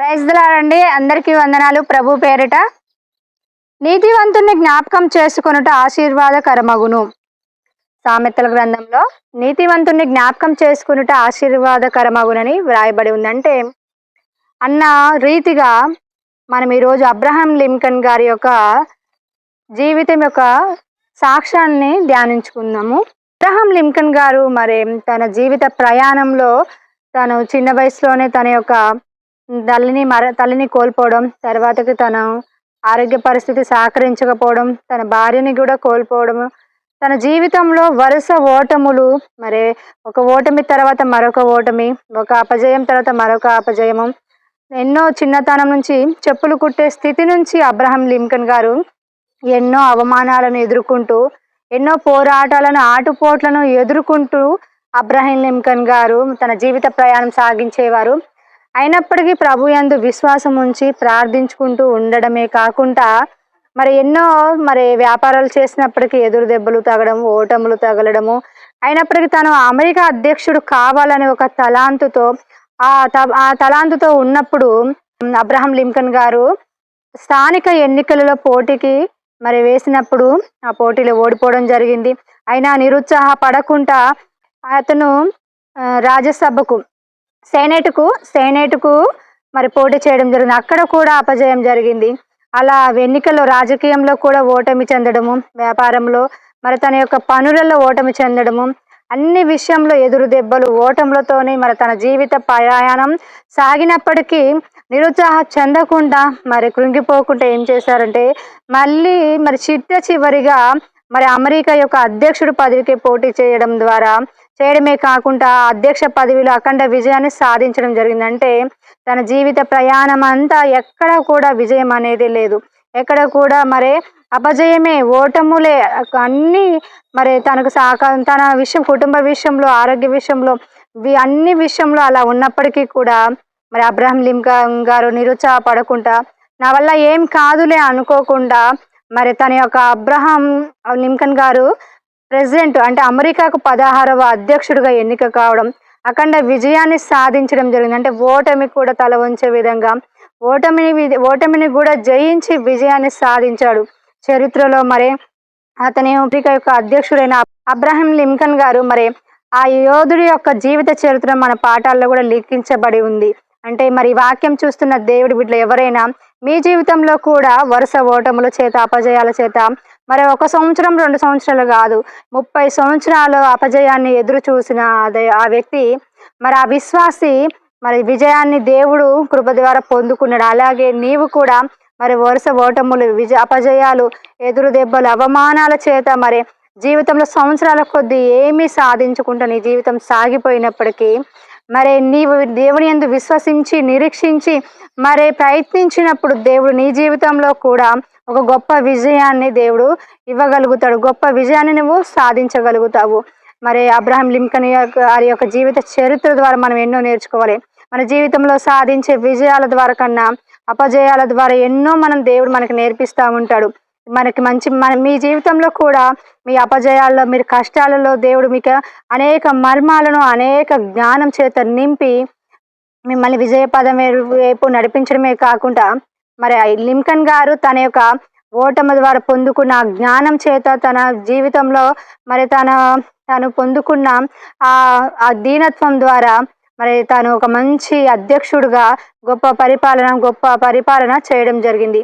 Praise the lord అండి. అందరికీ వందనాలు ప్రభు పేరిట. నీతివంతుని జ్ఞాపకం చేసుకొనుట ఆశీర్వాదకరమగును. సామెతల గ్రంథంలో నీతివంతుని జ్ఞాపకం చేసుకొనుట ఆశీర్వాదకరమగునని వ్రాయబడి ఉందంటే అన్న రీతిగా మనం ఈరోజు అబ్రహాం లింకన్ గారి యొక్క జీవితం యొక్క సాక్ష్యాన్ని ధ్యానించుకుందాము. అబ్రహాం లింకన్ గారు మరి తన జీవిత ప్రయాణంలో తను చిన్న వయసులోనే తన యొక్క తల్లిని కోల్పోవడం, తర్వాతకి తన ఆరోగ్య పరిస్థితి సహకరించకపోవడం, తన భార్యని కూడా కోల్పోవడము, తన జీవితంలో వరుస ఓటములు, మరి ఒక ఓటమి తర్వాత మరొక ఓటమి, ఒక అపజయం తర్వాత మరొక అపజయము, ఎన్నో చిన్నతనం నుంచి చెప్పులు కుట్టే స్థితి నుంచి అబ్రహాం లింకన్ గారు ఎన్నో అవమానాలను ఎదుర్కొంటూ, ఎన్నో పోరాటాలను ఆటుపోట్లను ఎదుర్కొంటూ అబ్రహాం లింకన్ గారు తన జీవిత ప్రయాణం సాగించేవారు. అయినప్పటికీ ప్రభు యందు విశ్వాసం ఉంచి ప్రార్థించుకుంటూ ఉండడమే కాకుండా మరి ఎన్నో వ్యాపారాలు చేసినప్పటికీ ఎదురు దెబ్బలు తగలడం, ఓటములు తగలడము, అయినప్పటికీ తను అమెరికా అధ్యక్షుడు కావాలనే ఒక తలాంతుతో ఆ తలాంతుతో ఉన్నప్పుడు అబ్రహాం లింకన్ గారు స్థానిక ఎన్నికలలో పోటీకి వేసినప్పుడు ఆ పోటీలో ఓడిపోవడం జరిగింది. అయినా నిరుత్సాహపడకుండా అతను రాజ్యసభకు సెనేటుకు పోటీ చేయడం జరిగింది. అక్కడ కూడా అపజయం జరిగింది. అలా ఎన్నికల్లో రాజకీయంలో కూడా ఓటమి చెందడము, వ్యాపారంలో తన యొక్క పనులలో ఓటమి చెందడము, అన్ని విషయంలో ఎదురు దెబ్బలు ఓటములతోనే తన జీవిత ప్రయాణం సాగినప్పటికీ నిరుత్సాహం చెందకుండా కృంగిపోకుండా ఏం చేశారంటే మళ్ళీ చివరిగా అమెరికా యొక్క అధ్యక్షుడు పదవికి పోటీ చేయడమే కాకుండా అధ్యక్ష పదవిలో అఖండ విజయాన్ని సాధించడం జరిగింది. అంటే తన జీవిత ప్రయాణం అంతా ఎక్కడ కూడా విజయం అనేది లేదు, ఎక్కడ కూడా అపజయమే, ఓటములే అన్ని. తనకు తన విషయం, కుటుంబ విషయంలో, ఆరోగ్య విషయంలో, అన్ని విషయంలో అలా ఉన్నప్పటికీ కూడా అబ్రహాం లింకన్ గారు నిరుత్సాహపడకుండా, నా వల్ల ఏం కాదులే అనుకోకుండా తన యొక్క అబ్రహాం లింకన్ గారు ప్రెసిడెంట్ అంటే అమెరికాకు 16వ అధ్యక్షుడిగా ఎన్నిక కావడం, అఖండ విజయాన్ని సాధించడం జరిగింది. అంటే ఓటమి కూడా తల వంచే విధంగా ఓటమిని కూడా జయించి విజయాన్ని సాధించాడు. చరిత్రలో అతని అమెరికా యొక్క అధ్యక్షుడైన అబ్రహాం లింకన్ గారు ఆ యోధుడి యొక్క జీవిత చరిత్ర మన పాఠాల్లో కూడా లిఖించబడి ఉంది. అంటే వాక్యం చూస్తున్న దేవుడి బిడ్డలు ఎవరైనా మీ జీవితంలో కూడా వరుస ఓటముల చేత, అపజయాల చేత 1 సంవత్సరం 2 సంవత్సరాలు కాదు 30 సంవత్సరాలు అపజయాన్ని ఎదురు చూసిన ఆ వ్యక్తి, ఆ విశ్వాసి విజయాన్ని దేవుడు కృప ద్వారా పొందుకున్నాడు. అలాగే నీవు కూడా వరుస ఓటములు, అపజయాలు, ఎదురు దెబ్బలు, అవమానాల చేత జీవితంలో సంవత్సరాల కొద్దీ ఏమీ సాధించుకుంటా నీ జీవితం సాగిపోయినప్పటికీ నీవు దేవుని యందు విశ్వసించి, నిరీక్షించి ప్రయత్నించినప్పుడు దేవుడు నీ జీవితంలో కూడా ఒక గొప్ప విజయాన్ని దేవుడు ఇవ్వగలుగుతాడు. గొప్ప విజయాన్ని నువ్వు సాధించగలుగుతావు. అబ్రహాం లింకన్ గారి యొక్క జీవిత చరిత్ర ద్వారా మనం ఎన్నో నేర్చుకోవాలి. మన జీవితంలో సాధించే విజయాల ద్వారా కన్నా అపజయాల ద్వారా ఎన్నో దేవుడు మనకి నేర్పిస్తూ ఉంటాడు. మీ జీవితంలో కూడా మీ అపజయాల్లో, మీరు కష్టాలలో దేవుడు మీకు అనేక మర్మాలను, అనేక జ్ఞానం చేత నింపి మిమ్మల్ని విజయ పదం వైపు నడిపించడమే కాకుండా లింకన్ గారు తన యొక్క ఓటమి ద్వారా పొందుకున్న జ్ఞానం చేత తన జీవితంలో తను పొందుకున్న ఆ దీనత్వం ద్వారా తను ఒక మంచి అధ్యక్షుడుగా గొప్ప పరిపాలన చేయడం జరిగింది.